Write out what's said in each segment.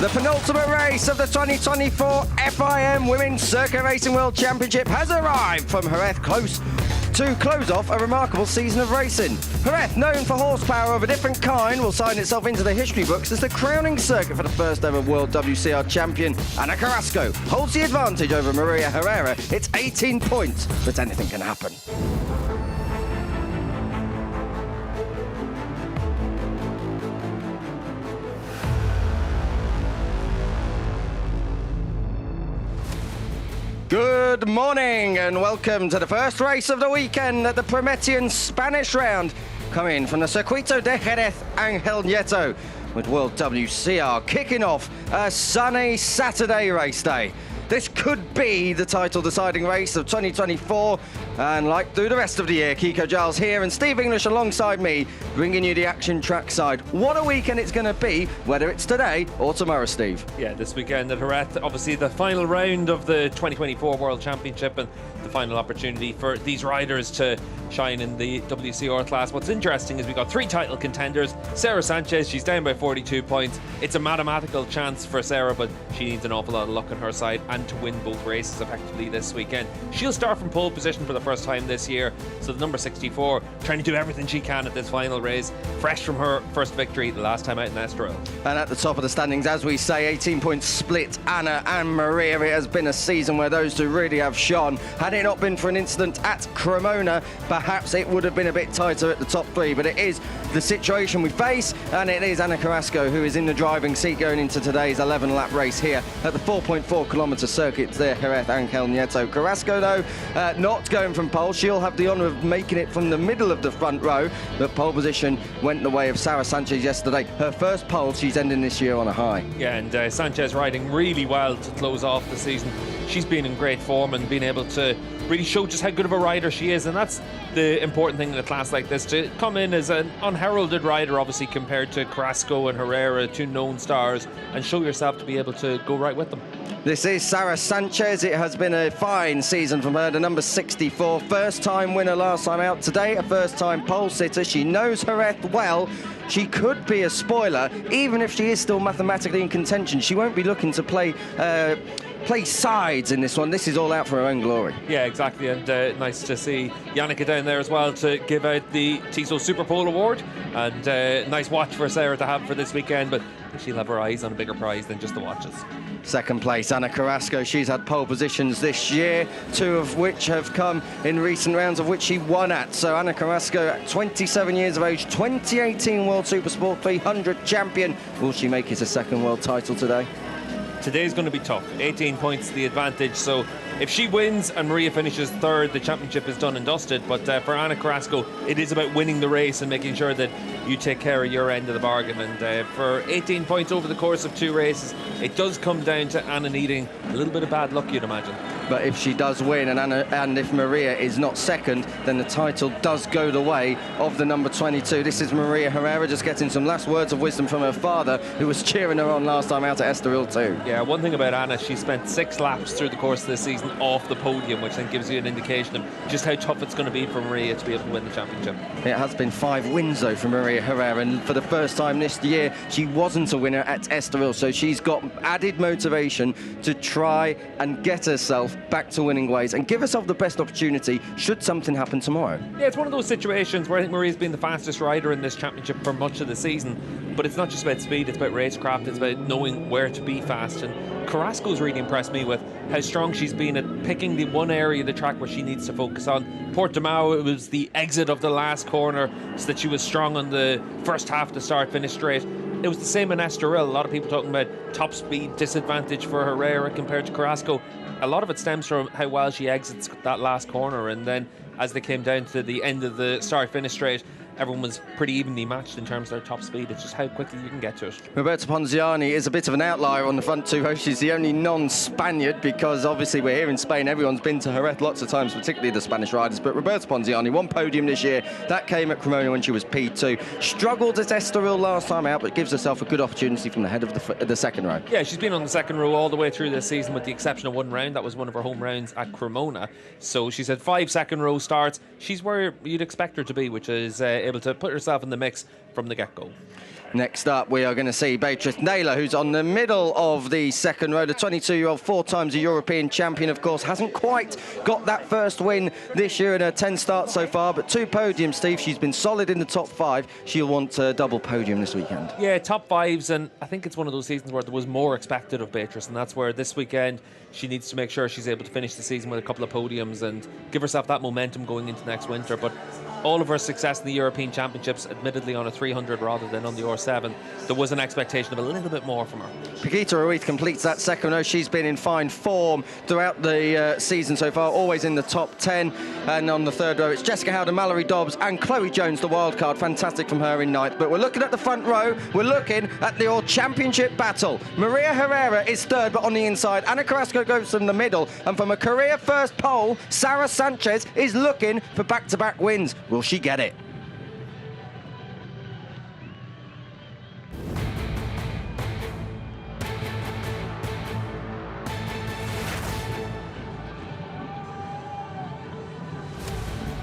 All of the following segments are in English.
The penultimate race of the 2024 FIM Women's Circuit Racing World Championship has arrived from Jerez to close off a remarkable season of racing. Jerez, known for horsepower of a different kind, will sign itself into the history books as the crowning circuit for the first ever World WCR champion. Ana Carrasco holds the advantage over Maria Herrera. It's 18 points, but anything can happen. Good morning and welcome to the first race of the weekend at the Prometian Spanish round, coming from the Circuito de Jerez Ángel Nieto, with World WCR kicking off a sunny Saturday race day. This could be the title deciding race of 2024, and like through the rest of the year, Kiko Giles here and Steve English alongside me, bringing you the action trackside. What a weekend it's going to be, whether it's today or tomorrow, Steve. Yeah, this weekend at Jerez, obviously the final round of the 2024 World Championship and the final opportunity for these riders to shine in the WCR class. What's interesting is we got three title contenders. Sarah Sanchez, she's down by 42 points. It's a mathematical chance for Sarah, but she needs an awful lot of luck on her side and to win both races effectively this weekend. She'll start from pole position for the first time this year, so the number 64 trying to do everything she can at this final race, fresh from her first victory the last time out in Estoril. And at the top of the standings, as we say, 18 points split, Ana and Maria. It has been a season where those two really have shone. Had it not been for an incident at Cremona, perhaps it would have been a bit tighter at the top three, but it is the situation we face, and it is Ana Carrasco who is in the driving seat going into today's 11-lap race here at the 4.4 kilometre circuit there, Jerez Ángel Nieto. Carrasco, though, not going from pole. She'll have the honour of making it from the middle of the front row, but pole position went the way of Sarah Sanchez yesterday. Her first pole, she's ending this year on a high. Yeah, and Sanchez riding really well to close off the season. She's been in great form and been able to really show just how good of a rider she is, and that's the important thing in a class like this, to come in as an unheralded rider, obviously, compared to Carrasco and Herrera, two known stars, and show yourself to be able to go right with them. This is Sarah Sanchez. It has been a fine season from her, the number 64. First-time winner last time out today, a first-time pole sitter. She knows Jerez well. She could be a spoiler, even if she is still mathematically in contention. She won't be looking to play sides in this one. This is all out for her own glory. Yeah, exactly, and nice to see Yannicka down there as well to give out the TISO Super Pole Award, and nice watch for Sarah to have for this weekend, but she'll have her eyes on a bigger prize than just the watches. Second place, Ana Carrasco. She's had pole positions this year, two of which have come in recent rounds, of which she won at. So Ana Carrasco, at 27 years of age, 2018 World Supersport 300 champion. Will she make it a second world title today? Today's going to be tough. 18 points the advantage, so if she wins and Maria finishes third, the championship is done and dusted. But for Ana Carrasco, it is about winning the race and making sure that you take care of your end of the bargain. And for 18 points over the course of two races, it does come down to Ana needing a little bit of bad luck, you'd imagine. But if she does win and if Maria is not second, then the title does go the way of the number 22. This is Maria Herrera just getting some last words of wisdom from her father, who was cheering her on last time out at Estoril too. Yeah, one thing about Ana, she spent 6 laps through the course of this season off the podium, which then gives you an indication of just how tough it's going to be for Maria to be able to win the championship. It has been 5 wins though for Maria Herrera, and for the first time this year she wasn't a winner at Estoril, so she's got added motivation to try and get herself back to winning ways and give herself the best opportunity should something happen tomorrow. Yeah, it's one of those situations where I think Maria's been the fastest rider in this championship for much of the season, but it's not just about speed, it's about racecraft, it's about knowing where to be fast. And Carrasco's really impressed me with how strong she's been at picking the one area of the track where she needs to focus on. Portimao, it was the exit of the last corner, so that she was strong on the first half to start, finish straight. It was the same in Estoril. A lot of people talking about top speed disadvantage for Herrera compared to Carrasco. A lot of it stems from how well she exits that last corner, and then as they came down to the end of the start-finish straight, everyone was pretty evenly matched in terms of their top speed. It's just how quickly you can get to it. Roberta Ponziani is a bit of an outlier on the front two rows. She's the only non-Spaniard, because obviously we're here in Spain. Everyone's been to Jerez lots of times, particularly the Spanish riders. But Roberta Ponziani won podium this year. That came at Cremona when she was P2. Struggled at Estoril last time out, but gives herself a good opportunity from the head of the second row. Yeah, she's been on the second row all the way through this season, with the exception of one round. That was one of her home rounds at Cremona. So she's had 5 second row starts. She's where you'd expect her to be, which is able to put herself in the mix from the get-go. Next up, we are going to see Beatrice Naylor, who's on the middle of the second row. The 22-year-old, 4 times a European champion, of course, hasn't quite got that first win this year in her 10 starts so far, but 2 podiums, Steve. She's been solid in the top 5. She'll want a double podium this weekend. Yeah, top 5s, and I think it's one of those seasons where there was more expected of Beatrice, and that's where this weekend she needs to make sure she's able to finish the season with a couple of podiums and give herself that momentum going into next winter. But all of her success in the European Championships, admittedly on a 300 rather than on the R7, there was an expectation of a little bit more from her. Paquita Ruiz completes that second row. She's been in fine form throughout the season so far, always in the top 10. And on the third row, it's Jessica Howden, Mallory Dobbs and Chloe Jones, the wild card. Fantastic from her in ninth. But we're looking at the front row. We're looking at the Championship battle. Maria Herrera is third, but on the inside. Ana Carrasco goes from the middle. And from a career first pole, Sarah Sanchez is looking for back-to-back wins. Will she get it?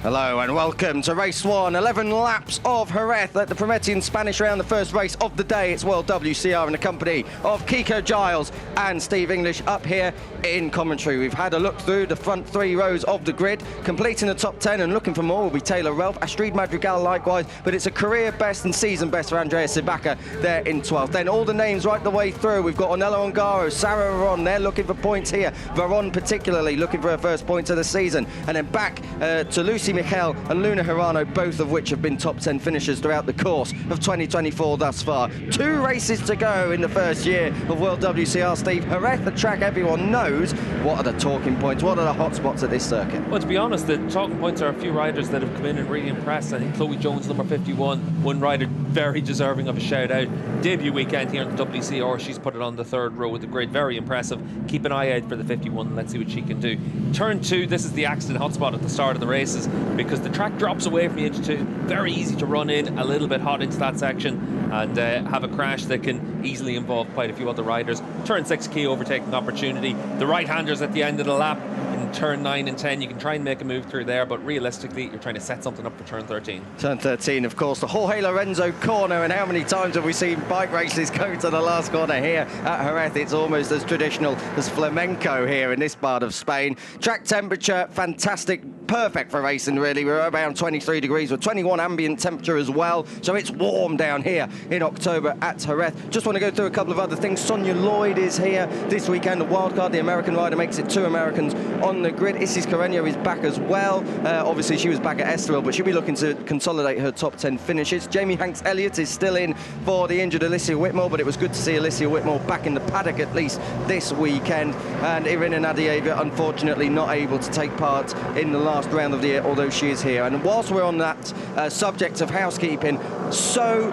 Hello and welcome to race 1, 11 laps of Jerez at the Prometian Spanish round, the first race of the day. It's World WCR in the company of Kiko Giles and Steve English up here in commentary. We've had a look through the front 3 rows of the grid, completing the top 10 and looking for more will be Taylor Relf, Astrid Madrigal likewise, but it's a career best and season best for Andrea Sibaca there in 12th. Then all the names right the way through. We've got Ornella Ongaro, Sarah Veron, they're looking for points here. Veron particularly looking for her first points of the season. And then back to Lucy Michel and Luna Hirano, both of which have been top 10 finishers throughout the course of 2024 thus far. 2 races to go in the first year of World WCR, Steve. Jerez, the track everyone knows. What are the talking points? What are the hot spots at this circuit? Well, to be honest, the talking points are a few riders that have come in and really impressed. I think Chloe Jones, number 51, one rider very deserving of a shout out. Debut weekend here in the WCR, she's put it on the third row with the grid, very impressive. Keep an eye out for the 51, let's see what she can do. Turn 2, this is the accident hotspot at the start of the races because the track drops away from the edge 2, very easy to run in, a little bit hot into that section and have a crash that can easily involve quite a few other riders. Turn 6, key overtaking opportunity. The right-handers at the end of the lap in turn 9 and 10, you can try and make a move through there, but realistically you're trying to set something up for turn 13. Turn 13, of course, the Jorge Lorenzo corner, and how many times have we seen bike races go to the last corner here at Jerez? It's almost as traditional as flamenco here in this part of Spain. Track temperature, fantastic, perfect for racing really. We're around 23 degrees with 21 ambient temperature as well, so it's warm down here in October at Jerez. Just want to go through a couple of other things. Sonia Lloyd is here this weekend, a wildcard. The American rider makes it 2 Americans on the grid. Isis Carreño is back as well. Obviously she was back at Estoril, but she'll be looking to consolidate her top 10 finishes. Jamie Hanks Elliott is still in for the injured Alicia Whitmore, but it was good to see Alicia Whitmore back in the paddock at least this weekend. And Irina Nadieva unfortunately not able to take part in the last round of the year, although she is here. And whilst we're on that subject of housekeeping, so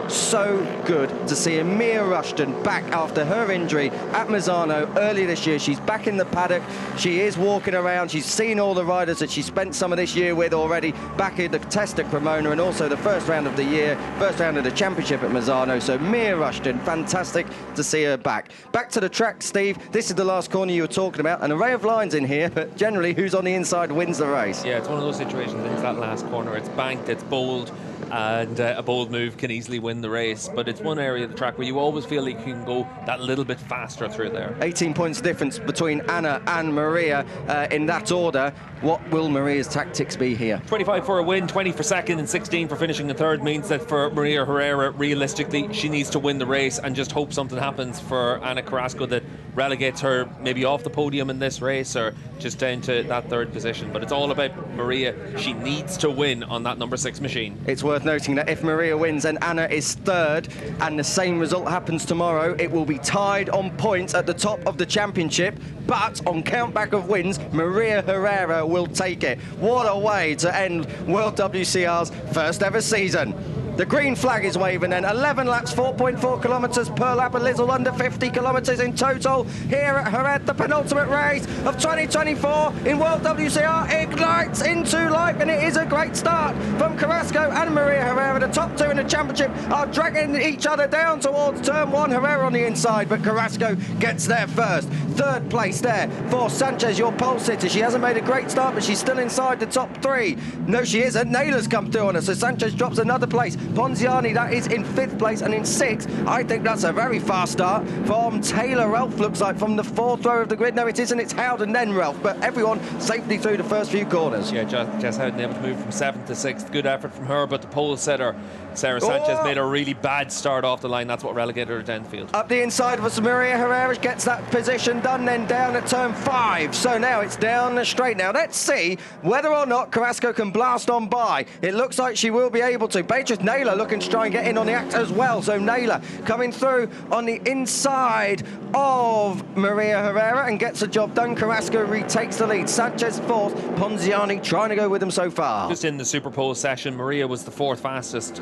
good to see Amir Rushton back after her injury at Misano earlier this year. She's back in the paddock, she is walking around, she's seen all the riders that she spent some of this year with already, back in the test at Cremona and also the first round of the year, first round of the championship at Misano. So Amir Rushton, fantastic to see her back. Back to the track, Steve. This is the last corner you were talking about, an array of lines in here, but generally who's on the inside wins the race. Yeah, it's one of those situations into that last corner. It's banked, it's bold, and a bold move can easily win the race, but it's one area of the track where you always feel like you can go that little bit faster through there. 18 points difference between Anna and Maria in that order. What will Maria's tactics be here? 25 for a win, 20 for second and 16 for finishing in third means that for Maria Herrera, realistically, she needs to win the race and just hope something happens for Ana Carrasco that relegates her maybe off the podium in this race or just down to that third position. But it's all about Maria. She needs to win on that number 6 machine. It's worth noting that if Maria wins and Anna is third and the same result happens tomorrow, it will be tied on points at the top of the championship, but on countback of wins, Maria Herrera will take it. What a way to end World WCR's first ever season. The green flag is waving then. 11 laps, 4.4 kilometres per lap, a little under 50 kilometres in total here at Jerez. The penultimate race of 2024 in World WCR ignites into life, and it is a great start from Carrasco and Maria Herrera. The top 2 in the championship are dragging each other down towards turn 1. Herrera on the inside, but Carrasco gets there first. Third place there for Sanchez, your pole sitter. She hasn't made a great start, but she's still inside the top 3. No, she isn't. Naylor's come through on her, so Sanchez drops another place. Ponziani, that is in 5th place, and in 6th, I think that's a very fast start from Taylor Ralph, looks like, from the 4th row of the grid. No, it isn't, it's Howden, then Ralph, but everyone safely through the first few corners. Yeah, Jess Howden able to move from 7th to 6th. Good effort from her, but the pole setter, Sarah Sanchez, made a really bad start off the line. That's what relegated her down the field. Up the inside of us, Maria Herrera gets that position done, then down at turn 5. So now it's down the straight. Now let's see whether or not Carrasco can blast on by. It looks like she will be able to. Beatrice Naylor looking to try and get in on the act as well. So Naylor coming through on the inside of Maria Herrera and gets the job done. Carrasco retakes the lead. Sanchez 4th, Ponziani trying to go with them so far. Just in the Super Pole session, Maria was the 5th fastest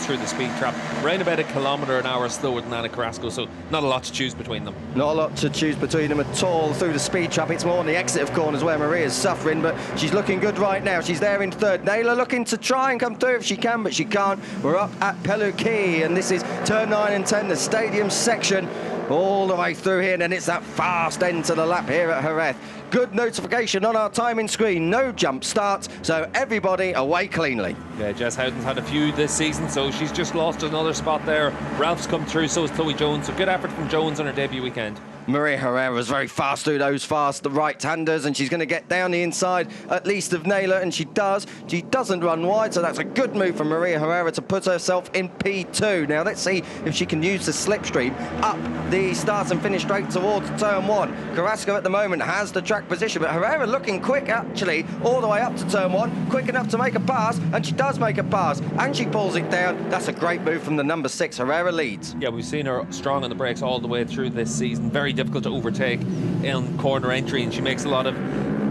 through the speed trap, around about 1 kilometre an hour slower than Ana Carrasco, so not a lot to choose between them. Not a lot to choose between them at all through the speed trap. It's more on the exit of corners where Maria's suffering, but she's looking good right now. She's there in 3rd. Naylor looking to try and come through if she can, but she can't. We're up at Peluquis, and this is turn 9 and 10, the stadium section, all the way through here, and then it's that fast end to the lap here at Jerez. Good notification on our timing screen, no jump starts, so everybody away cleanly. Yeah, Jess Howden's had a few this season, so she's just lost another spot there. Ralph's come through, so has Chloe Jones, so good effort from Jones on her debut weekend. Maria Herrera's very fast through those fast right-handers, and she's going to get down the inside at least of Naylor, and she does. She doesn't run wide, so that's a good move from Maria Herrera to put herself in P2. Now let's see if she can use the slipstream up the start and finish straight towards turn 1. Carrasco at the moment has the track position, but Herrera looking quick actually all the way up to turn 1, quick enough to make a pass, and she does make a pass, and she pulls it down. That's a great move from the number 6. Herrera leads. Yeah, we've seen her strong on the brakes all the way through this season. Very difficult to overtake in corner entry, and she makes a lot of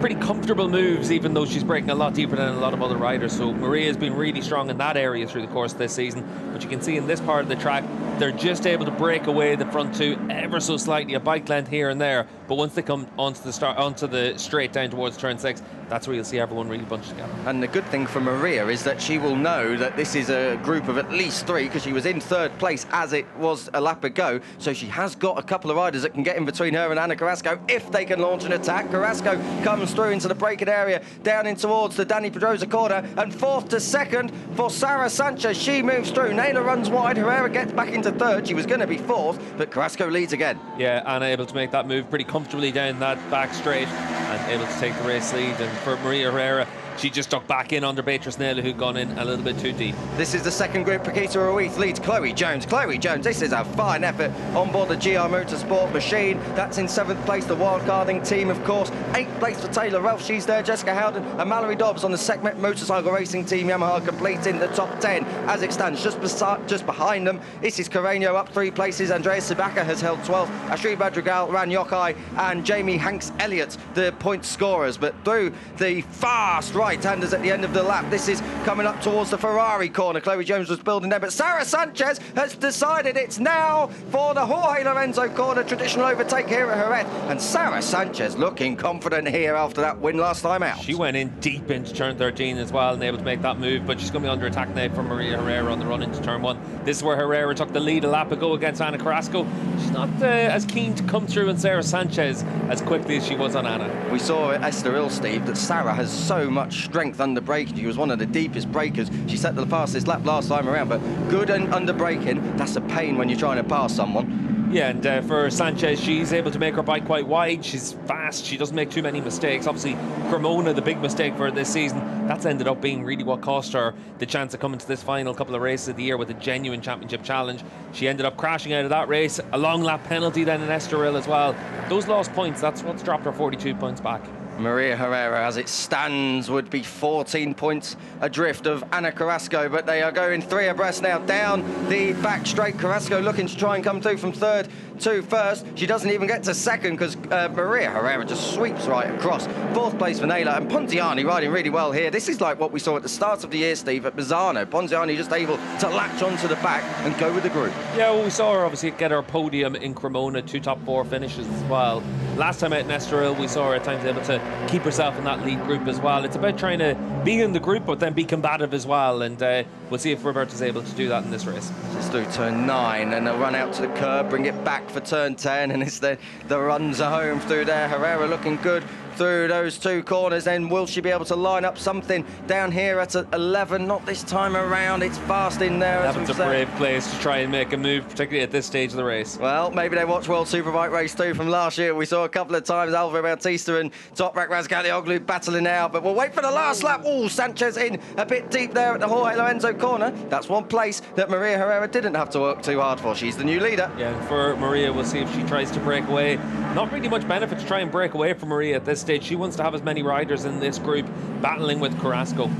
pretty comfortable moves, even though she's braking a lot deeper than a lot of other riders. So Maria's been really strong in that area through the course of this season, but you can see in this part of the track they're just able to break away the front two ever so slightly, a bike length here and there, but once they come onto the straight down towards turn 6, that's where you'll see everyone really bunched together. And the good thing for Maria is that she will know that this is a group of at least 3, because she was in 3rd place as it was a lap ago, so she has got a couple of riders that can get in between her and Ana Carrasco if they can launch an attack. Carrasco comes through into the braking area, down in towards the Dani Pedrosa corner, and 4th to 2nd for Sarah Sanchez. She moves through. Naylor runs wide. Herrera gets back into 3rd. She was going to be 4th, but Carrasco leads again. Yeah, Anna able to make that move pretty comfortably down that back straight and able to take the race lead. And for Maria Herrera, she just stuck back in under Beatrice Naylor, who'd gone in a little bit too deep. This is the second group. Paquita Ruiz leads Chloe Jones. Chloe Jones, this is a fine effort on board the GR Motorsport machine. That's in 7th place, the wildcarding team, of course. 8th place for Taylor Ralph. She's there. Jessica Howden and Mallory Dobbs on the Segment Motorcycle Racing Team Yamaha completing the top 10 as it stands. Just behind them, this is Carreño up 3 places. Andrea Sibaca has held 12th. Ashri Badrigal, Ran Yokai and Jamie Hanks Elliott, the point scorers. But through the fast right-handers at the end of the lap, this is coming up towards the Ferrari corner. Chloe Jones was building there, but Sarah Sanchez has decided it's now for the Jorge Lorenzo corner, traditional overtake here at Jerez. And Sarah Sanchez looking confident here after that win last time out. She went in deep into turn 13 as well and able to make that move, but she's going to be under attack now from Maria Herrera on the run into turn 1. This is where Herrera took the lead a lap ago against Ana Carrasco. She's not as keen to come through on Sarah Sanchez as quickly as she was on Ana. We saw at Estoril, Steve, that Sarah has so much strength under braking. She was one of the deepest brakers. She set the fastest lap last time around, but good and under braking, that's a pain when you're trying to pass someone. Yeah, and for Sanchez, she's able to make her bike quite wide. She's fast. She doesn't make too many mistakes. Obviously, Cremona, the big mistake for her this season, that's ended up being really what cost her the chance of coming to this final couple of races of the year with a genuine championship challenge. She ended up crashing out of that race. A long lap penalty then in Estoril as well. Those lost points, that's what's dropped her 42 points back. Maria Herrera, as it stands, would be 14 points adrift of Ana Carrasco, but they are going 3 abreast now down the back straight. Carrasco looking to try and come through from 3rd to 1st. She doesn't even get to 2nd because Maria Herrera just sweeps right across. 4th place for Naylor, and Ponziani riding really well here. This is like what we saw at the start of the year, Steve, at Bazzano. Ponziani just able to latch onto the back and go with the group. Yeah, well, we saw her obviously get her podium in Cremona, 2 top 4 finishes as well. Last time out in Estoril, we saw her at times able to keep herself in that lead group as well. It's about trying to be in the group but then be combative as well, and we'll see if Roberta's able to do that in this race. Just through turn 9 and they'll run out to the curb, bring it back for turn 10, and it's the runs are home through there. Herrera looking good through those two corners. Then will she be able to line up something down here at 11? Not this time around. It's fast in there. That's a brave place to try and make a move, particularly at this stage of the race. Well, maybe they watched World Superbike Race 2 from last year. We saw a couple of times Alvaro Bautista and Toprak Razgatlioglu battling out, but we'll wait for the last lap. Oh, Sanchez in a bit deep there at the Jorge Lorenzo corner. That's one place that Maria Herrera didn't have to work too hard for. She's the new leader. Yeah, and for Maria, we'll see if she tries to break away. Not really much benefit to try and break away from Maria at this stage. She wants to have as many riders in this group battling with Carrasco.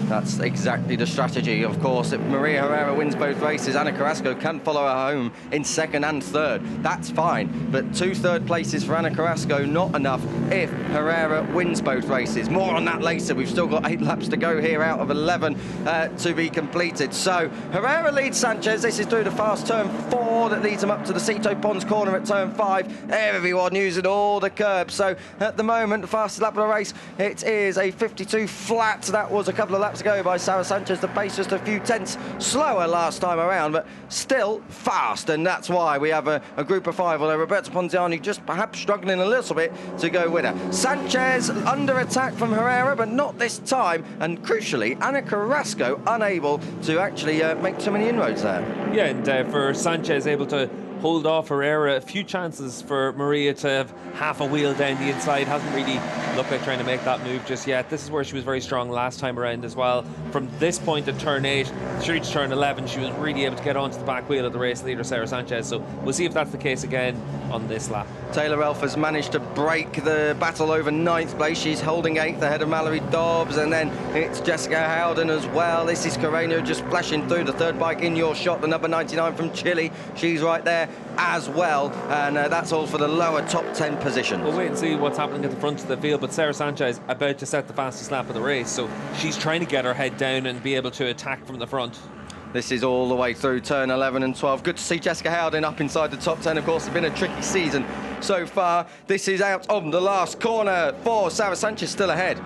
That's exactly the strategy, of course. If Maria Herrera wins both races, Ana Carrasco can follow her home in second and third. That's fine, but 2 third places for Ana Carrasco, not enough if Herrera wins both races. More on that later. We've still got 8 laps to go here out of 11 to be completed. So Herrera leads Sanchez. This is through the fast turn 4 that leads him up to the Cito Pons corner at turn 5. Everyone using all the curbs. So at the moment, the fastest lap of the race, it is a 52 flat. That was a couple of laps ago by Sarah Sanchez. The pace just a few tenths slower last time around, but still fast, and that's why we have a group of 5, although Roberto Ponziani just perhaps struggling a little bit to go with her. Sanchez under attack from Herrera, but not this time, and crucially, Ana Carrasco unable to actually make too many inroads there. Yeah, and for Sanchez able to hold off Herrera, a few chances for Maria to have half a wheel down the inside. Hasn't really looked like trying to make that move just yet. This is where she was very strong last time around as well. From this point at turn 8 through to turn 11, she was really able to get onto the back wheel of the race leader, Sarah Sanchez. So we'll see if that's the case again on this lap. Taylor Elf has managed to break the battle over 9th place. She's holding 8th ahead of Mallory Dobbs, and then it's Jessica Howden as well. This is Carreño just flashing through the third bike in your shot, the number 99 from Chile. She's right there as well, and that's all for the lower top 10 positions. We'll wait and see what's happening at the front of the field, but Sarah Sanchez about to set the fastest lap of the race, so she's trying to get her head down and be able to attack from the front. This is all the way through turn 11 and 12. Good to see Jessica Howden up inside the top 10. Of course, it's been a tricky season so far. This is out of the last corner for Sarah Sanchez, still ahead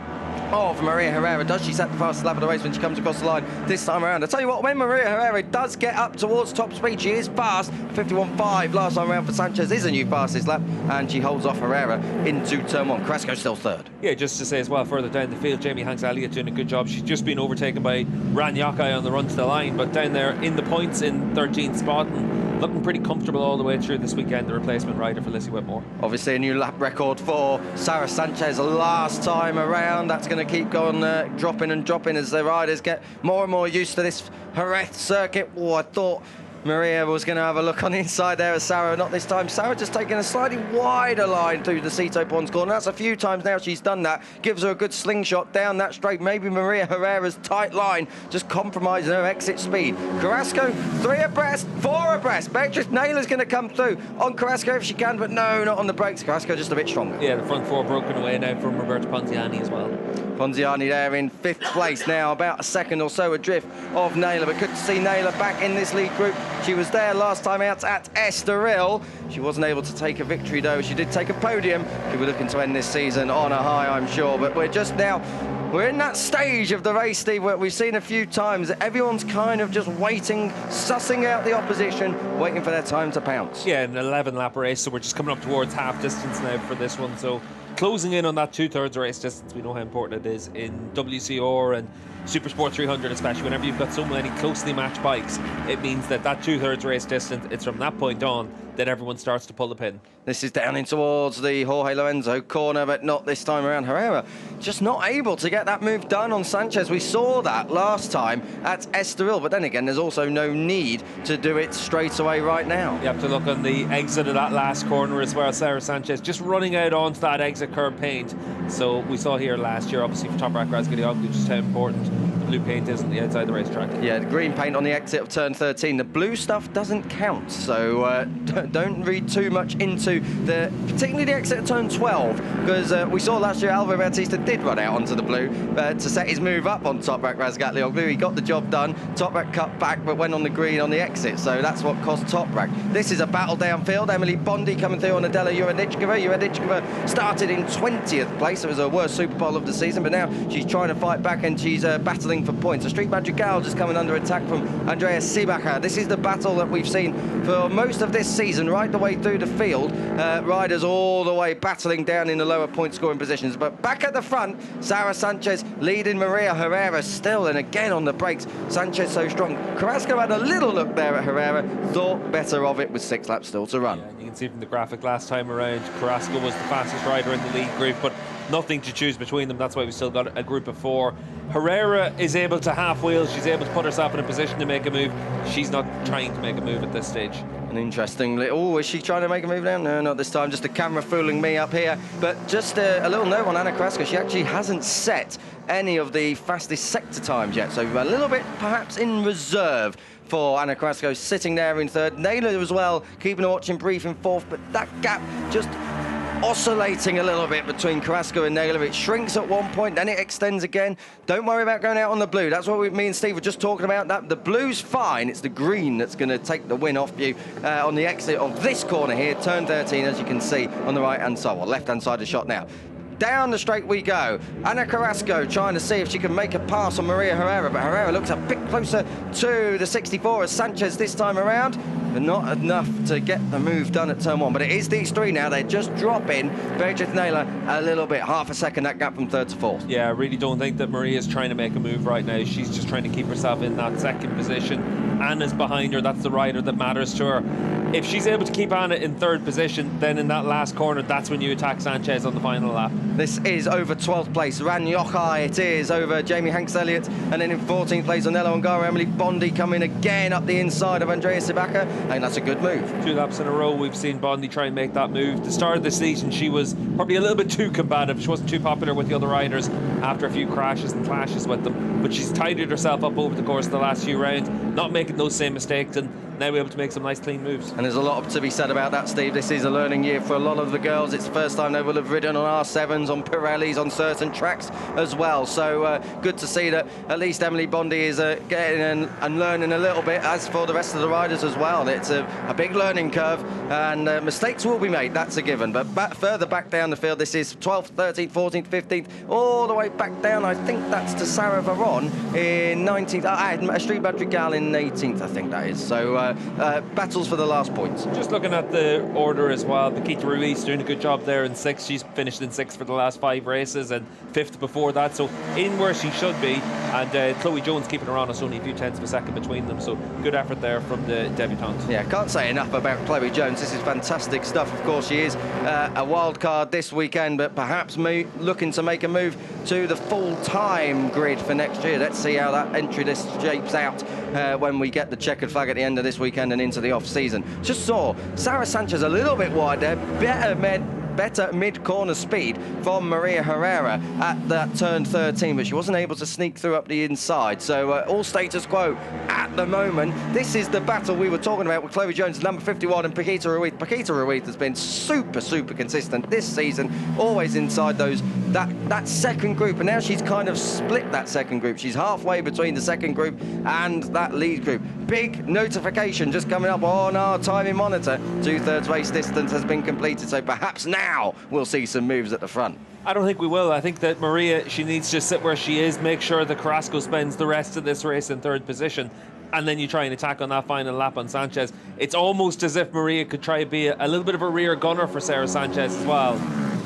of Maria Herrera. Does she set the fastest lap of the race when she comes across the line this time around? I tell you what, when Maria Herrera does get up towards top speed, she is fast. 51.5 last time around for Sanchez is a new fastest lap, and she holds off Herrera into turn 1. Carrasco still third. Yeah, just to say as well, further down the field, Jamie Hanks-Elliott doing a good job. She's just been overtaken by Ran Yakai on the run to the line, but down there in the points in 13th spot, and looking pretty comfortable all the way through this weekend, the replacement rider for Lissy Whitmore. Obviously a new lap record for Sarah Sanchez last time around. That's going to keep going dropping and dropping as the riders get more and more used to this Jerez circuit. Oh, I thought Maria was going to have a look on the inside there of Sarah. Not this time. Sarah just taking a slightly wider line through the Cito Pons corner. That's a few times now she's done that. Gives her a good slingshot down that straight. Maybe Maria Herrera's tight line just compromising her exit speed. Carrasco 3 abreast, 4 abreast. Beatrice Naylor's going to come through on Carrasco if she can, but no, not on the brakes. Carrasco just a bit stronger. Yeah, the front 4 broken away now from Roberto Ponziani as well. Ponziani there in 5th place now, about a second or so adrift of Naylor, but good to see Naylor back in this lead group. She was there last time out at Estoril. She wasn't able to take a victory though. She did take a podium. She was looking to end this season on a high, I'm sure, but we're in that stage of the race, Steve, where we've seen a few times that everyone's kind of just waiting, sussing out the opposition, waiting for their time to pounce. Yeah, an 11-lap race, so we're just coming up towards half distance now for this one. So closing in on that 2/3 race distance. We know how important it is in WCR and Supersport 300, especially whenever you've got so many closely matched bikes. It means that 2/3 race distance, it's from that point on that everyone starts to pull the pin. This is down in towards the Jorge Lorenzo corner, but not this time around. Herrera just not able to get that move done on Sanchez. We saw that last time at Estoril, but then again, there's also no need to do it straight away right now. You have to look on the exit of that last corner as well. Sarah Sanchez just running out onto that exit curb paint. So we saw here last year, obviously, for Toprak Razgatlioglu, just how important the blue paint is on the outside of the racetrack. Yeah, the green paint on the exit of turn 13. The blue stuff doesn't count, so don't read too much into particularly the exit of turn 12, because we saw last year Alvaro Bautista did run out onto the blue to set his move up on Toprak Razgatlioglu. He got the job done. Toprak cut back, but went on the green on the exit, so that's what cost Toprak. This is a battle downfield. Emily Bondi coming through on Adela Juradichkova. Juradichkova started in 20th place. It was her worst Super Bowl of the season, but now she's trying to fight back, and she's battling battling for points. A Street Madrigal just coming under attack from Andreas Siebacher. This is the battle that we've seen for most of this season, right the way through the field. Riders all the way battling down in the lower point scoring positions. But back at the front, Sara Sanchez leading Maria Herrera still, and again on the brakes. Sanchez so strong. Carrasco had a little look there at Herrera, thought better of it with 6 laps still to run. Yeah, you can see from the graphic last time around, Carrasco was the fastest rider in the lead group, but nothing to choose between them. That's why we've still got a group of 4. Herrera is able to half wheel. She's able to put herself in a position to make a move. She's not trying to make a move at this stage. An interesting little... Oh, is she trying to make a move now? No, not this time. Just the camera fooling me up here. But just a little note on Anna Carrasco. She actually hasn't set any of the fastest sector times yet. So a little bit perhaps in reserve for Anna Carrasco, sitting there in third. Naylor as well, keeping a watching brief in fourth. But that gap just oscillating a little bit between Carrasco and Naylor. It shrinks at one point, then it extends again. Don't worry about going out on the blue. That's what me and Steve were just talking about. That the blue's fine. It's the green that's going to take the win off you on the exit of this corner here, turn 13, as you can see on the right-hand side, or left-hand side of the shot now. Down the straight we go. Anna Carrasco trying to see if she can make a pass on Maria Herrera, but Herrera looks a bit closer to the 64 as Sanchez this time around, but not enough to get the move done at turn 1. But it is these 3 now. They're just dropping Beatrice Naylor a little bit, half a second, that gap from third to fourth. Yeah, I really don't think that Maria's trying to make a move right now. She's just trying to keep herself in that second position. Anna's behind her. That's the rider that matters to her. If she's able to keep Anna in third position, then in that last corner, that's when you attack Sanchez on the final lap. This is over 12th place. Ran Yochai, it is over Jamie Hanks-Elliott. And then in 14th place, Ornella Ongaro, Emily Bondi coming again up the inside of Andrea Sibaka. And that's a good move. 2 laps in a row, we've seen Bondi try and make that move. The start of the season, she was probably a little bit too combative. She wasn't too popular with the other riders after a few crashes and clashes with them. But she's tidied herself up over the course of the last few rounds, not making those same mistakes, and now we're able to make some nice clean moves. And there's a lot to be said about that, Steve. This is a learning year for a lot of the girls. It's the first time they will have ridden on R7s, on Pirellis, on certain tracks as well. So good to see that at least Emily Bondi is getting and learning a little bit, as for the rest of the riders as well. It's a big learning curve, and mistakes will be made, that's a given. But further back down the field, this is 12th, 13th, 14th, 15th, all the way back down. I think that's to Sarah Varon in 19th, Street Madrigal in 18th, I think that is. So battles for the last points. Just looking at the order as well, Paquita Ruiz doing a good job there in 6th. She's finished in 6th for the last 5 races and 5th before that, so in where she should be. And Chloe Jones keeping her on us, only a few tenths of a second between them, so good effort there from the debutante. Yeah, can't say enough about Chloe Jones. This is fantastic stuff. Of course, she is a wild card this weekend, but perhaps looking to make a move to the full-time grid for next year. Let's see how that entry list shapes out when we get the checkered flag at the end of this weekend and into the off-season. Just saw Sara Sanchez a little bit wide there, better mid-corner speed from Maria Herrera at that turn 13, but she wasn't able to sneak through up the inside. So all status quo at the moment. This is the battle we were talking about with Chloe Jones, number 51, and Paquita Ruiz. Paquita Ruiz has been super consistent this season, always inside that second group, and now she's kind of split that second group. She's halfway between the second group and that lead group. Big notification just coming up on our timing monitor. 2/3 race distance has been completed, so perhaps now we'll see some moves at the front. I don't think we will. I think that Maria, she needs to sit where she is, make sure that Carrasco spends the rest of this race in third position, and then you try and attack on that final lap on Sanchez. It's almost as if Maria could try to be a little bit of a rear gunner for Sara Sanchez as well.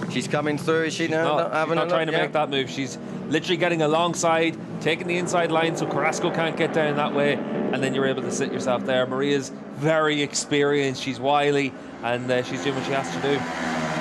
She's coming through, is she now? She's not trying to make that move. She's literally getting alongside, taking the inside line so Carrasco can't get down that way, and then you're able to sit yourself there. Maria's very experienced, she's wily, and she's doing what she has to do.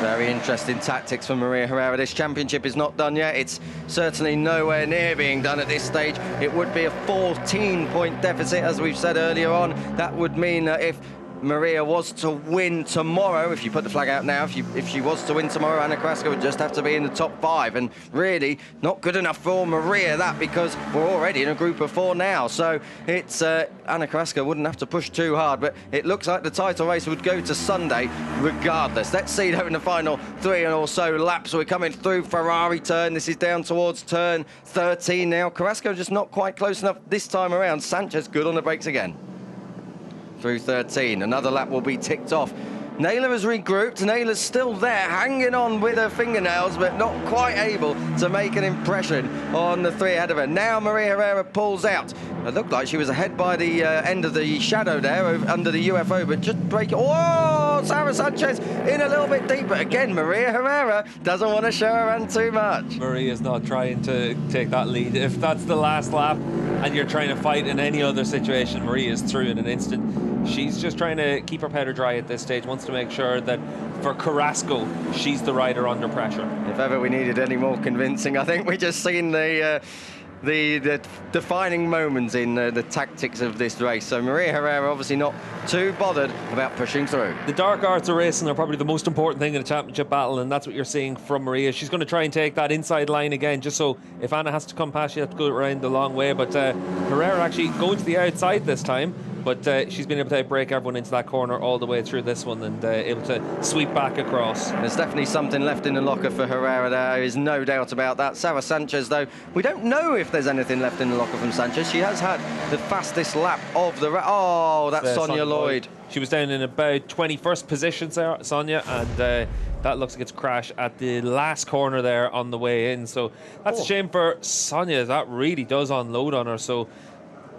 Very interesting tactics from Maria Herrera. This championship is not done yet. It's certainly nowhere near being done at this stage. It would be a 14-point deficit, as we've said earlier on. That would mean that if Maria was to win tomorrow, if you put the flag out now, if she was to win tomorrow, Anna Carrasco would just have to be in the top 5, and really not good enough for Maria, that, because we're already in a group of 4 now. So it's Anna Carrasco wouldn't have to push too hard, but it looks like the title race would go to Sunday regardless. Let's see though in the final 3 or so laps. We're coming through Ferrari turn. This is down towards turn 13 now. Carrasco just not quite close enough this time around. Sanchez good on the brakes again. Through 13, another lap will be ticked off. Naylor has regrouped. Naylor's still there, hanging on with her fingernails, but not quite able to make an impression on the three ahead of her. Now Maria Herrera pulls out. It looked like she was ahead by the end of the shadow there, under the UFO, but just break it. Oh, Sarah Sanchez in a little bit deeper. Again, Maria Herrera doesn't want to show her hand too much. Maria's not trying to take that lead. If that's the last lap and you're trying to fight in any other situation, Maria's through in an instant. She's just trying to keep her powder dry at this stage, wants to make sure that for Carrasco, she's the rider under pressure. If ever we needed any more convincing, I think we just seen the defining moments in the tactics of this race. So Maria Herrera obviously not too bothered about pushing through. The dark arts of racing are probably the most important thing in a championship battle, and that's what you're seeing from Maria. She's going to try and take that inside line again, just so if Anna has to come past, she has to go around the long way. But Herrera actually going to the outside this time. But she's been able to break everyone into that corner all the way through this one and able to sweep back across. There's definitely something left in the locker for Herrera. There is no doubt about that. Sarah Sanchez, though, we don't know if there's anything left in the locker from Sanchez. She has had the fastest lap of the race. Oh, that's Sonia Lloyd. She was down in about 21st position, Sonia, and that looks like it's a crash at the last corner there on the way in. So that's a shame for Sonia. That really does unload on her. So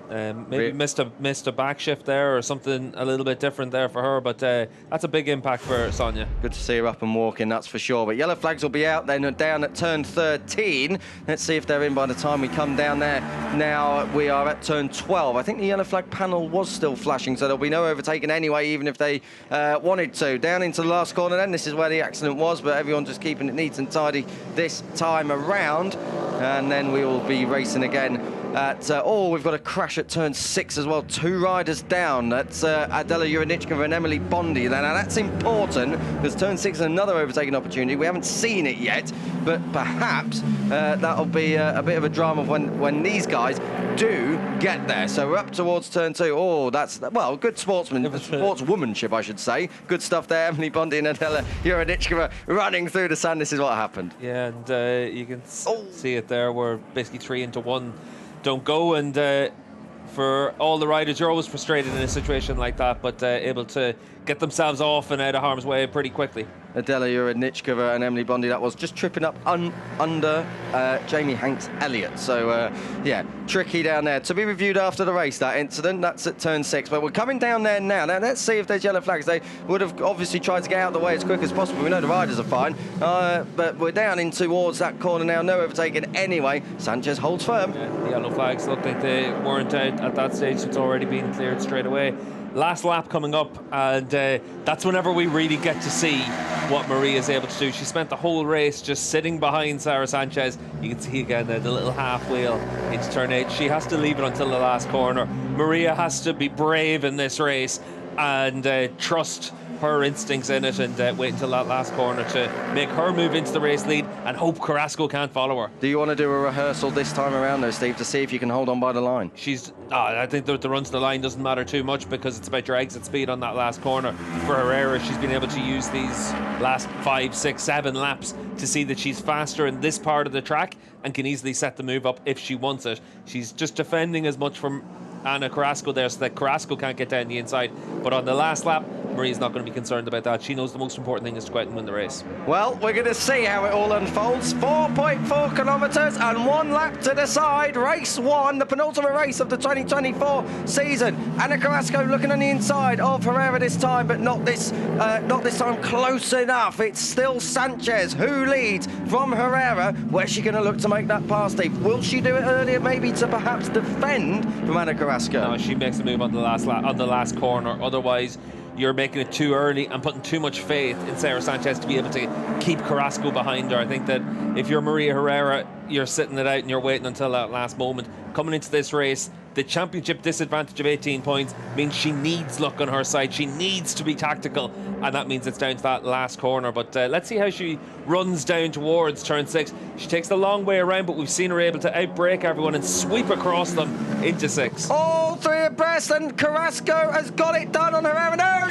maybe missed a back shift there or something a little bit different there for her, but that's a big impact for Sonia. Good to see her up and walking, that's for sure. But yellow flags will be out then down at turn 13. Let's see if they're in by the time we come down there. Now we are at turn 12. I think the yellow flag panel was still flashing, so there'll be no overtaking anyway, even if they wanted to. Down into the last corner then, this is where the accident was, but everyone just keeping it neat and tidy this time around. And then we will be racing again at, we've got a crash at turn 6 as well. 2 riders down. That's Adela Juranichkova and Emily Bondi. Now that's important because turn 6 is another overtaking opportunity. We haven't seen it yet, but perhaps that'll be a bit of a drama when these guys do get there. So we're up towards turn 2. Oh, that's, well, good sportswomanship, I should say. Good stuff there. Emily Bondi and Adela Juranichkova running through the sand. This is what happened. Yeah, and you can see it there. We're basically 3 into 1. Don't go, and for all the riders, you're always frustrated in a situation like that, but able to get themselves off and out of harm's way pretty quickly. Adela Juranichkova and Emily Bondi, that was just tripping up under Jamie Hanks-Elliott. So, yeah, tricky down there. To be reviewed after the race, that incident. That's at turn 6. But we're coming down there now. Now, let's see if there's yellow flags. They would have obviously tried to get out of the way as quick as possible. We know the riders are fine. But we're down in towards that corner now. No overtaking anyway. Sanchez holds firm. Yeah, the yellow flags look like they weren't out at that stage. It's already been cleared straight away. Last lap coming up, and that's whenever we really get to see what Maria is able to do. She spent the whole race just sitting behind Sarah Sanchez. You can see again the little half wheel into turn 8. She has to leave it until the last corner. Maria has to be brave in this race and trust her instincts in it and wait until that last corner to make her move into the race lead and hope Carrasco can't follow her. Do you want to do a rehearsal this time around though, Steve, to see if you can hold on by the line? I think the run to the line doesn't matter too much because it's about your exit speed on that last corner. For Herrera, she's been able to use these last 5, 6, 7 laps to see that she's faster in this part of the track and can easily set the move up if she wants it. She's just defending as much from Ana Carrasco there so that Carrasco can't get down the inside. But on the last lap, Maria's not going to be concerned about that. She knows the most important thing is to go out and win the race. Well, we're going to see how it all unfolds. 4.4 kilometres and 1 lap to decide. Race 1, the penultimate race of the 2024 season. Ana Carrasco looking on the inside of Herrera this time, but not this time close enough. It's still Sanchez who leads from Herrera. Where's she going to look to make that pass, Steve? Will she do it earlier, maybe to perhaps defend from Ana Carrasco? No, she makes the move on the last lap, on the last corner. Otherwise, you're making it too early and putting too much faith in Sarah Sanchez to be able to keep Carrasco behind her. I think that if you're Maria Herrera, you're sitting it out and you're waiting until that last moment. Coming into this race, the championship disadvantage of 18 points means she needs luck on her side. She needs to be tactical, and that means it's down to that last corner. But let's see how she runs down towards turn 6. She takes the long way around, but we've seen her able to outbrake everyone and sweep across them into 6. All 3 abreast, and Carrasco has got it done on Herrera. No,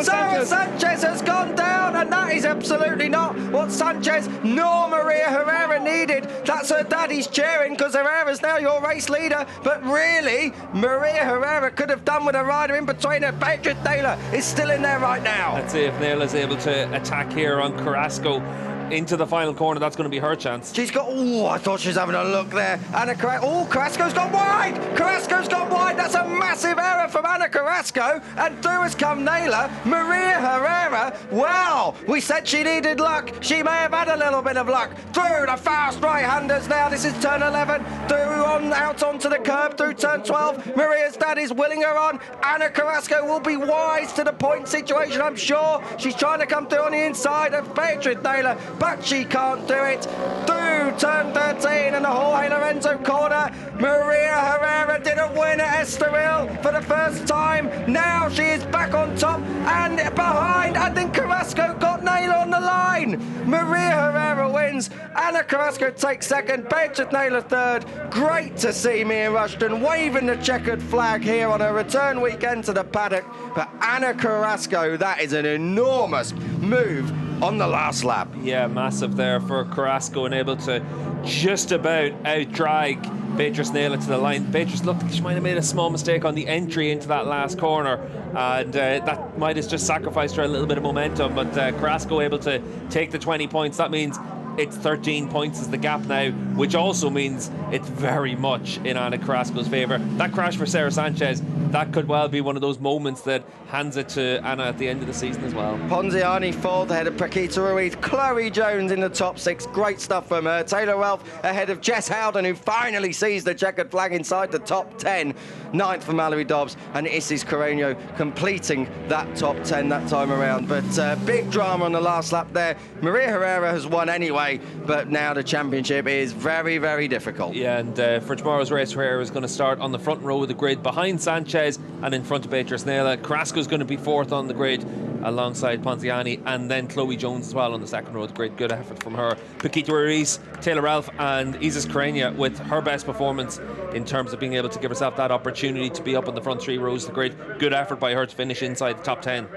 Sarah Sanchez has gone down, and that is absolutely not what Sanchez nor Maria Herrera needed. That's her daddy's cheering because Herrera's now your race leader. But really, Maria Herrera could have done with a rider in between her. Beatrice Naylor is still in there right now. Let's see if Naylor's able to attack here on Carrasco into the final corner. That's going to be her chance. She's got, I thought she was having a look there. Carrasco's gone wide. Carrasco's gone wide. That's a massive error from Ana Carrasco. And through has come Naylor. Maria Herrera, well, we said she needed luck. She may have had a little bit of luck. Through the fast right-handers now. This is turn 11. Through on, out onto the curb through turn 12. Maria's dad is willing her on. Ana Carrasco will be wise to the point situation, I'm sure. She's trying to come through on the inside of Beatrice Naylor, but she can't do it. Through turn 13 and the Jorge Lorenzo corner. Maria Herrera didn't win at Estoril for the first time. Now she is back on top and behind. I think Carrasco got Naylor on the line. Maria Herrera wins. Ana Carrasco takes second. Beatrice Naylor third. Great to see Mia Rushton waving the checkered flag here on her return weekend to the paddock. But Ana Carrasco, that is an enormous move on the last lap. Yeah, massive there for Carrasco and able to just about out-drag Beatrice Naylor to the line. Beatrice looked like she might have made a small mistake on the entry into that last corner, and that might have just sacrificed her a little bit of momentum, but Carrasco able to take the 20 points. That means it's 13 points is the gap now, which also means it's very much in Ana Carrasco's favour. That crash for Sarah Sanchez, that could well be one of those moments that hands it to Ana at the end of the season as well. Ponziani fourth ahead of Paquita Ruiz. Chloe Jones in the top six. Great stuff from her. Taylor Ralph ahead of Jess Howden, who finally sees the checkered flag inside the top 10. Ninth for Mallory Dobbs, and Isis Carreño completing that top 10 that time around. But big drama on the last lap there. Maria Herrera has won anyway, but now the championship is very, very difficult. Yeah, and for tomorrow's race, Herrera is going to start on the front row of the grid behind Sanchez and in front of Beatrice Naylor. Carrasco's going to be fourth on the grid alongside Ponziani, and then Chloe Jones as well on the second row of the grid. Good effort from her. Paquita Ruiz, Taylor Ralph and Isis Carreño with her best performance in terms of being able to give herself that opportunity to be up on the front three rows of the grid. Good effort by her to finish inside the top 10.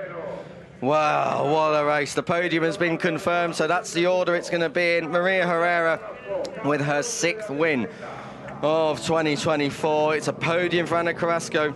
Wow, what a race. The podium has been confirmed, so that's the order it's going to be in. Maria Herrera with her 6th win of 2024. It's a podium for Ana Carrasco.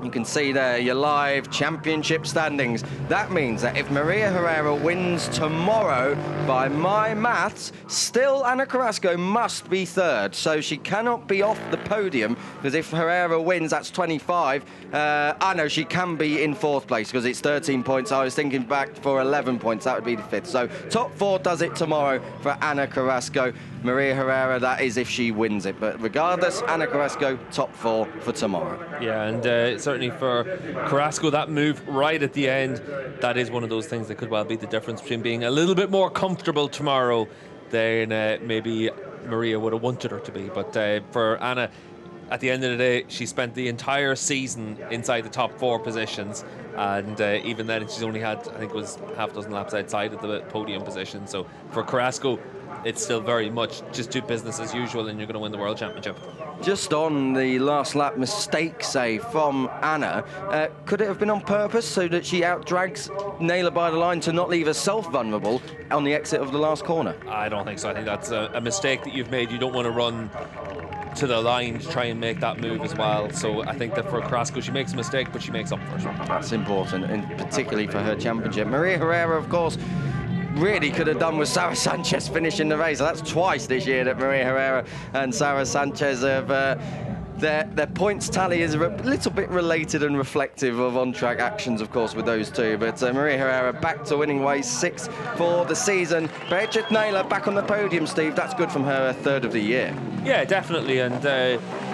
You can see there your live championship standings. That means that if Maria Herrera wins tomorrow, by my maths, still Ana Carrasco must be third. So she cannot be off the podium, because if Herrera wins, that's 25. No, she can be in fourth place because it's 13 points. I was thinking back for 11 points. That would be the fifth. So top 4 does it tomorrow for Ana Carrasco. Maria Herrera, that is if she wins it. But regardless, Ana Carrasco, top 4 for tomorrow. Yeah, and certainly for Carrasco, that move right at the end, that is one of those things that could well be the difference between being a little bit more comfortable tomorrow than maybe Maria would have wanted her to be. But for Ana, at the end of the day, she spent the entire season inside the top 4 positions, and even then she's only had, I think it was half a dozen laps outside of the podium position. So for Carrasco, it's still very much just do business as usual and you're going to win the World Championship. Just on the last lap mistake, say, from Ana, could it have been on purpose so that she outdrags Naylor by the line to not leave herself vulnerable on the exit of the last corner? I don't think so. I think that's a mistake that you've made. You don't want to run to the line to try and make that move as well. So I think that for Carrasco, she makes a mistake, but she makes up for it. That's important, and particularly for her championship. Maria Herrera, of course, really could have done with Sarah Sanchez finishing the race. That's twice this year that Maria Herrera and Sarah Sanchez have their points tally is a little bit related and reflective of on-track actions, of course, with those two. But Maria Herrera back to winning ways, 6 for the season. Beatrice Naylor back on the podium, Steve. That's good from her 3rd of the year. Yeah, definitely, and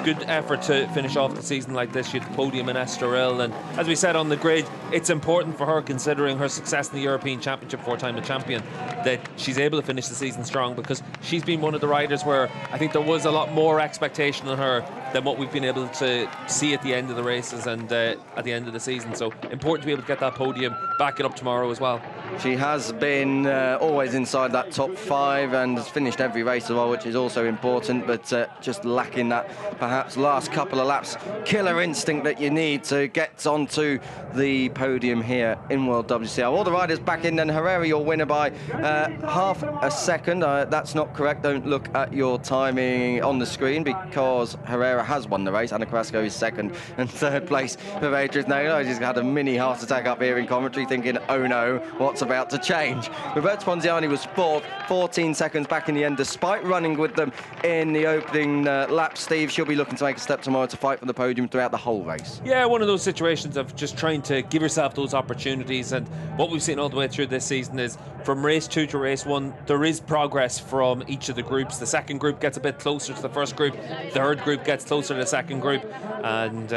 good effort to finish off the season like this. She had the podium in Estoril, and as we said on the grid, it's important for her, considering her success in the European Championship, 4-time champion, that she's able to finish the season strong, because she's been one of the riders where I think there was a lot more expectation on her than what we've been able to see at the end of the races and at the end of the season. So important to be able to get that podium, back it up tomorrow as well. She has been always inside that top 5 and has finished every race as well, which is also important, but just lacking that perhaps last couple of laps killer instinct that you need to get onto the podium here in World WCR. All the riders back in, then Herrera, your winner by half a second. That's not correct. Don't look at your timing on the screen, because Herrera has won the race. Ana Carrasco is second, and third place for Beatriz Naylor. I just had a mini heart attack up here in commentary thinking, oh no, what's about to change? Roberta Ponziani was fourth, 14 seconds back in the end, despite running with them in the opening lap. Steve, she'll be looking to make a step tomorrow to fight for the podium throughout the whole race. Yeah, one of those situations of just trying to give yourself those opportunities, and what we've seen all the way through this season is from race 2 to race 1, there is progress from each of the groups. The second group gets a bit closer to the first group, the third group gets closer to the second group, and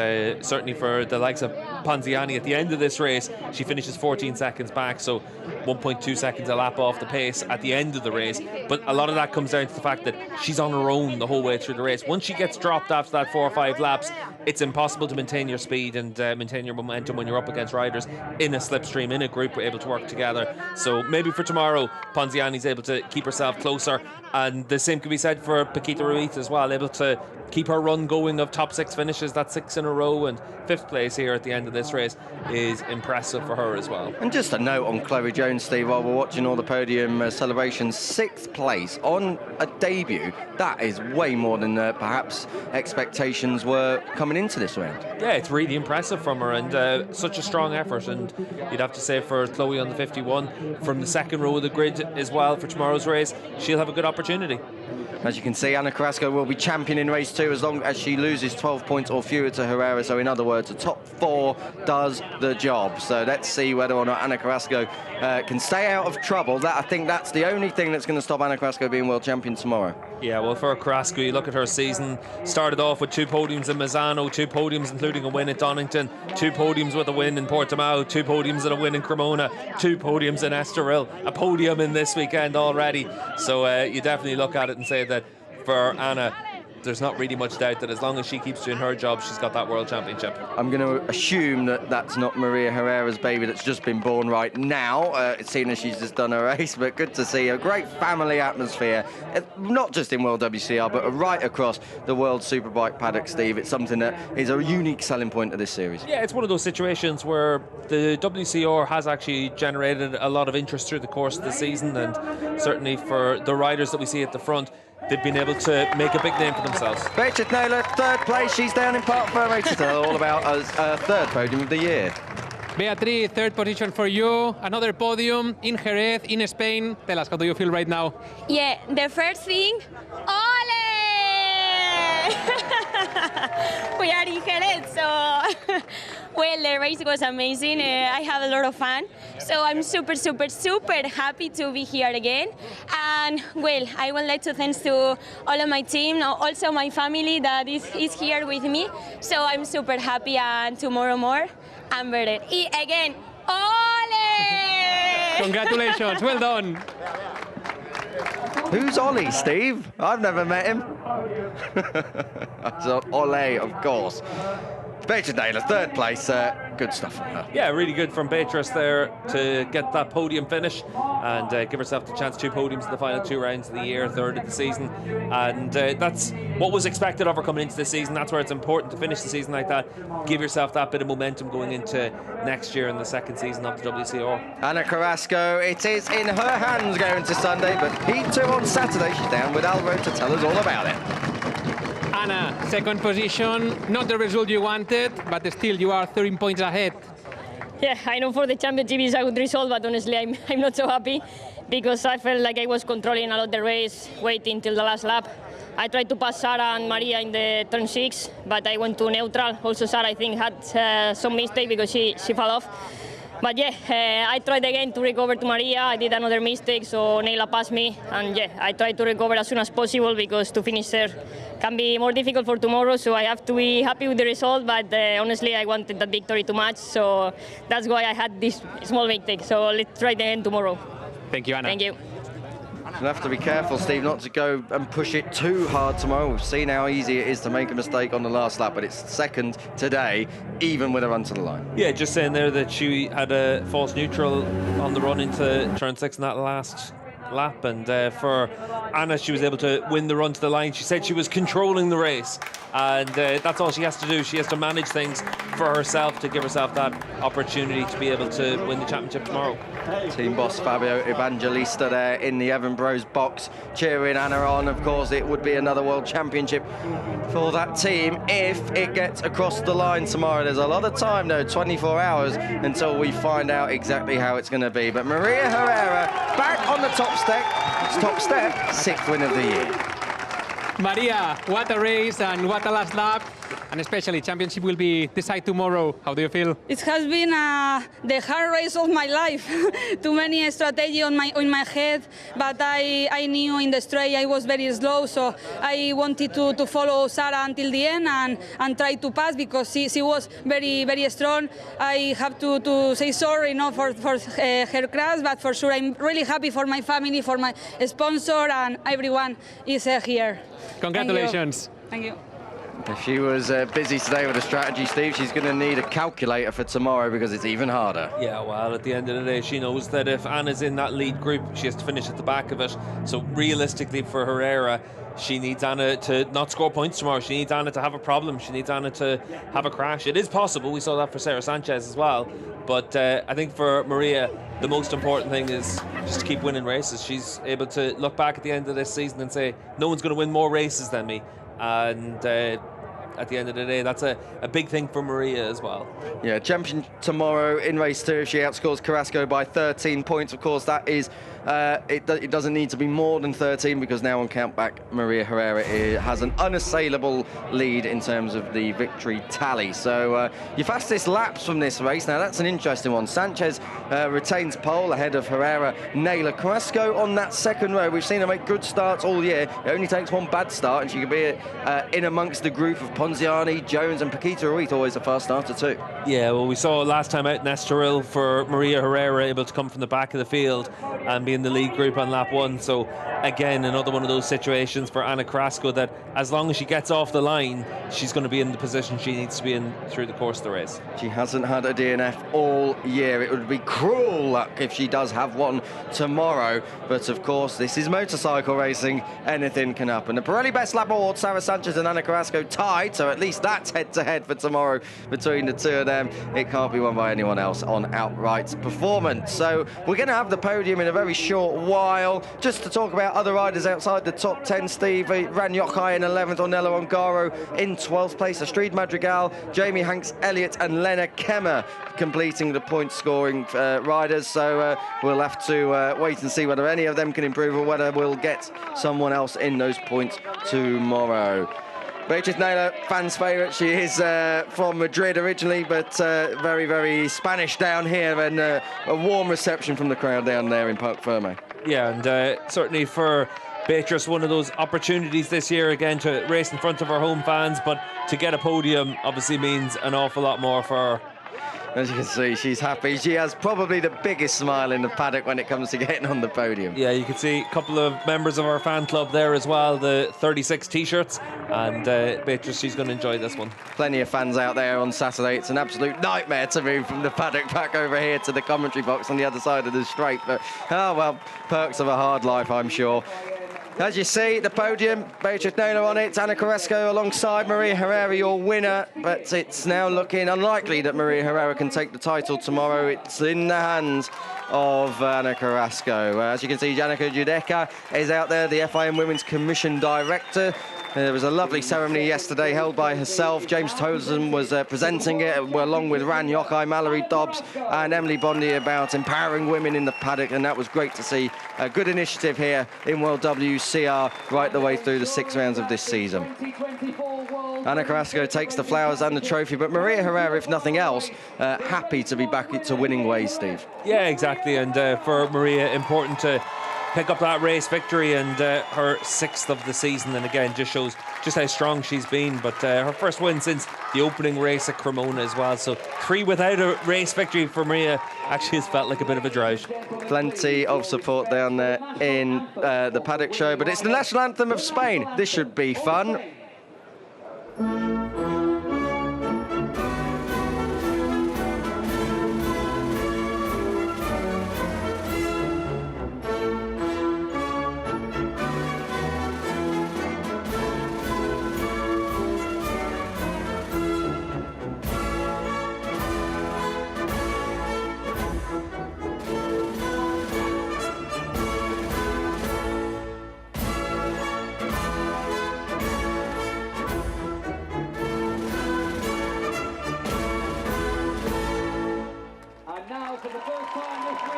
certainly for the likes of Ponziani at the end of this race, she finishes 14 seconds back, so 1.2 seconds a lap off the pace at the end of the race. But a lot of that comes down to the fact that she's on her own the whole way through the race. Once she gets dropped after that 4 or 5 laps, it's impossible to maintain your speed and maintain your momentum when you're up against riders in a slipstream, in a group. We're able to work together. So maybe for tomorrow, Ponziani's able to keep herself closer, and the same could be said for Paquita Ruiz as well, able to keep her run going of top 6 finishes. That's 6 in a row, and 5th place here at the end of this race is impressive for her as well. And just a note on Chloe Jones, Steve, while we're watching all the podium celebrations, 6th place on a debut. That is way more than perhaps expectations were coming into this round. Yeah, it's really impressive from her, and such a strong effort. And you'd have to say for Chloe on the 51 from the second row of the grid as well for tomorrow's race, she'll have a good opportunity. As you can see, Ana Carrasco will be champion in race 2 as long as she loses 12 points or fewer to Herrera. So in other words, the top 4 does the job. So let's see whether or not Ana Carrasco can stay out of trouble. I think that's the only thing that's going to stop Ana Carrasco being world champion tomorrow. Yeah, well, for Carrasco, you look at her season, started off with 2 podiums in Misano, 2 podiums including a win at Donington, 2 podiums with a win in Portimao, 2 podiums and a win in Cremona, 2 podiums in Estoril, a podium in this weekend already. So you definitely look at it and say that for Ana, there's not really much doubt that as long as she keeps doing her job, she's got that world championship. I'm going to assume that that's not Maria Herrera's baby that's just been born right now, seeing as she's just done a race, but good to see a great family atmosphere, not just in World WCR, but right across the World Superbike paddock, Steve. It's something that is a unique selling point of this series. Yeah, it's one of those situations where the WCR has actually generated a lot of interest through the course of the season, and certainly for the riders that we see at the front, they've been able to make a big name for themselves. Beatriz Naylor, 3rd place. She's down in Park Fair races. All about a 3rd podium of the year. Beatriz, 3rd position for you. Another podium in Jerez, in Spain. Tell us, how do you feel right now? Yeah, the first thing, ole! We are in Jerez, so well, the race was amazing. I have a lot of fun, so I'm super happy to be here again. And well, I would like to thank to all of my team, also my family that is here with me. So I'm super happy, and tomorrow more, I'm better. Again, ole! Congratulations, well done. Who's Ollie, Steve? I've never met him. So, Ole, of course. Beatriz Naylor, 3rd place. Good stuff from her. Yeah, really good from Beatriz there to get that podium finish and give herself the chance 2 podiums in the final 2 rounds of the year, 3rd of the season. And that's what was expected of her coming into the season. That's where it's important to finish the season like that. Give yourself that bit of momentum going into next year in the 2nd season of the WCR. Ana Carrasco, it is in her hands going to Sunday, but Heat 2 on Saturday. She's down with Alro to tell us all about it. Ana, 2nd position, not the result you wanted, but still you are 13 points ahead. Yeah, I know for the championship is a good result, but honestly I'm not so happy because I felt like I was controlling a lot the race, waiting till the last lap. I tried to pass Sarah and Maria in the turn 6, but I went to neutral. Also Sarah, I think, had some mistake because she fell off. But yeah, I tried again to recover to Maria. I did another mistake, so Neila passed me. And yeah, I tried to recover as soon as possible because to finish there can be more difficult for tomorrow. So I have to be happy with the result. But honestly, I wanted that victory too much. So that's why I had this small mistake. So let's try it again tomorrow. Thank you, Ana. Thank you. You'll have to be careful, Steve, not to go and push it too hard tomorrow. We've seen how easy it is to make a mistake on the last lap, but it's second today, even with a run to the line. Yeah, just saying there that she had a false neutral on the run into turn 6 in that last lap, and for Anna, she was able to win the run to the line. She said she was controlling the race, and that's all she has to do. She has to manage things for herself to give herself that opportunity to be able to win the championship tomorrow. Team boss Fabio Evangelista there in the Evan Bros box, cheering Anna on. Of course, it would be another world championship for that team if it gets across the line tomorrow. There's a lot of time, though, 24 hours, until we find out exactly how it's going to be. But Maria Herrera back on the top step, 6th win of the year. Maria, what a race and what a last lap. And especially championship will be decided tomorrow. How do you feel? It has been the hard race of my life. Too many strategy in my head, but I knew in the straight I was very slow, so I wanted to follow Sarah until the end and try to pass because she was very strong. I have to say sorry, for her crash, but for sure I'm really happy for my family, for my sponsor, and everyone is here. Congratulations. Thank you. If she was busy today with a strategy, Steve, she's going to need a calculator for tomorrow because it's even harder. Yeah, well, at the end of the day, she knows that if Anna's in that lead group, she has to finish at the back of it. So realistically for Herrera, she needs Anna to not score points tomorrow. She needs Anna to have a problem. She needs Anna to have a crash. It is possible. We saw that for Sarah Sanchez as well. But I think for Maria, the most important thing is just to keep winning races. She's able to look back at the end of this season and say, no one's going to win more races than me. And at the end of the day, that's a big thing for Maria as well. Yeah, champion tomorrow in race 2 if she outscores Carrasco by 13 points. Of course, that is, it doesn't need to be more than 13 because now on countback, Maria Herrera has an unassailable lead in terms of the victory tally. So your fastest laps from this race, now that's an interesting one. Sanchez retains pole ahead of Herrera. Naylor Carrasco on that second row. We've seen her make good starts all year. It only takes one bad start and she could be in amongst the group of Ponziani, Jones and Paquita Ruiz, always a fast starter too. Yeah, well, we saw last time out in Estoril for Maria Herrera able to come from the back of the field and be in the lead group on lap 1. So again, another one of those situations for Anna Carrasco that as long as she gets off the line, she's going to be in the position she needs to be in through the course of the race. She hasn't had a DNF all year. It would be cruel luck if she does have one tomorrow. But of course, this is motorcycle racing. Anything can happen. The Pirelli Best Lap Award, Sarah Sanchez and Anna Carrasco tied. So at least that's head-to-head for tomorrow between the two of them. It can't be won by anyone else on outright performance. So we're going to have the podium in a very short while. Just to talk about other riders outside the top 10, Steve. Ran Yochai in 11th, Ornella Ongaro in 12th place. Astrid Madrigal, Jamie Hanks Elliott and Lena Kemmer completing the point-scoring riders. So we'll have to wait and see whether any of them can improve or whether we'll get someone else in those points tomorrow. Beatriz Naylor, fans' favourite. She is from Madrid originally, but very Spanish down here, and a warm reception from the crowd down there in Parc Ferme. Yeah, and certainly for Beatrice, one of those opportunities this year again to race in front of her home fans, but to get a podium obviously means an awful lot more for her. As you can see, she's happy. She has probably the biggest smile in the paddock when it comes to getting on the podium. Yeah, you can see a couple of members of our fan club there as well, the 36 t-shirts, and Beatrice, she's going to enjoy this one. Plenty of fans out there on Saturday. It's an absolute nightmare to move from the paddock back over here to the commentary box on the other side of the straight, but oh well, perks of a hard life, I'm sure. As you see, the podium, Beatriz Naylor on it, Anna Carrasco alongside Maria Herrera, your winner, but it's now looking unlikely that Maria Herrera can take the title tomorrow. It's in the hands of Anna Carrasco. As you can see, Janica Judeca is out there, the FIM Women's Commission Director. There was a lovely ceremony yesterday held by herself. James Tolson was presenting it, along with Ran Yochai, Mallory Dobbs and Emily Bondi, about empowering women in the paddock, and that was great to see. A good initiative here in World WCR right the way through the 6 rounds of this season. Anna Carrasco takes the flowers and the trophy, but Maria Herrera, if nothing else, happy to be back into winning ways, Steve. Yeah, exactly, and for Maria, important to pick up that race victory and her 6th of the season, and again just shows just how strong she's been. But her first win since the opening race at Cremona as well, so 3 without a race victory for Maria actually has felt like a bit of a drought. Plenty of support down there in the paddock show, but it's the national anthem of Spain. This should be fun.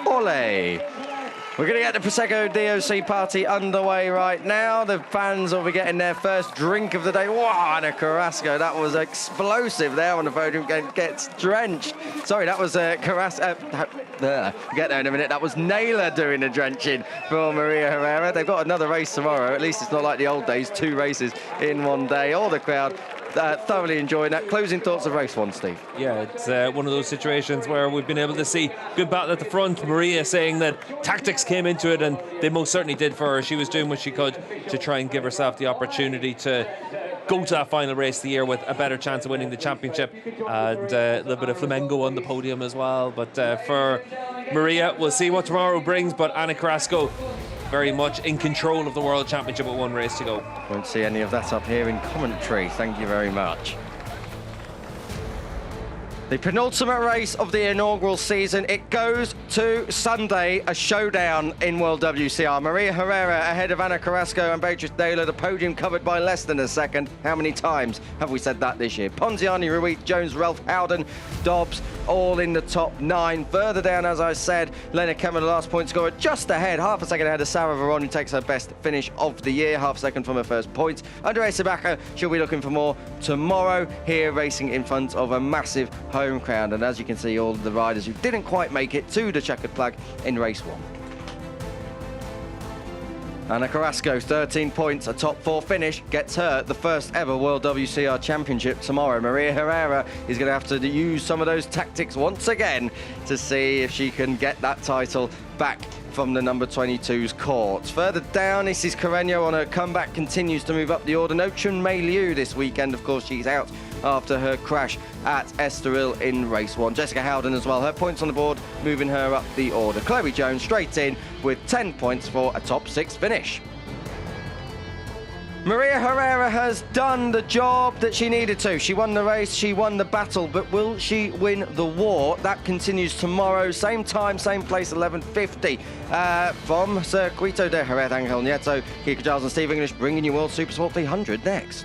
Ole. We're going to get the Prosecco DOC party underway right now. The fans will be getting their first drink of the day. Wow, Ana Carrasco, that was explosive there on the podium, gets drenched. Sorry, that was Carrasco. Get there in a minute. That was Naylor doing the drenching for Maria Herrera. They've got another race tomorrow. At least it's not like the old days, 2 races in one day. All the crowd thoroughly enjoying that. Closing thoughts of race 1, Steve? Yeah, it's one of those situations where we've been able to see good battle at the front. Maria saying that tactics came into it, and they most certainly did for her. She was doing what she could to try and give herself the opportunity to go to that final race of the year with a better chance of winning the championship, and a little bit of flamenco on the podium as well. But for Maria, we'll see what tomorrow brings, but Ana Carrasco very much in control of the World Championship with 1 race to go. Won't see any of that up here in commentary. Thank you very much. The penultimate race of the inaugural season. It goes to Sunday, a showdown in World WCR. Maria Herrera ahead of Ana Carrasco and Beatriz Naylor, the podium covered by less than a second. How many times have we said that this year? Ponziani, Ruiz, Jones, Ralph Howden, Dobbs, all in the top 9. Further down, as I said, Lena Kemmer, the last point scorer, just ahead, half a second ahead of Sarah Veron, who takes her best finish of the year, half a second from her first points. Andrea Sabaka, she'll be looking for more tomorrow, here racing in front of a massive home crowd. And as you can see, all of the riders who didn't quite make it to the checkered flag in race 1. Ana Carrasco, 13 points, a top 4 finish, gets her the first ever World WCR Championship tomorrow. Maria Herrera is going to have to use some of those tactics once again to see if she can get that title back from the number 22's court. Further down, Isis Carreño on her comeback continues to move up the order. No Chun Mei Liu this weekend, of course, she's out after her crash at Estoril in race 1. Jessica Howden as well, her points on the board, moving her up the order. Chloe Jones straight in with 10 points for a top 6 finish. Maria Herrera has done the job that she needed to. She won the race, she won the battle, but will she win the war? That continues tomorrow, same time, same place, 11:50 from Circuito de Jerez. Angel Nieto, Kika Giles and Steve English bringing you World Supersport 300 next.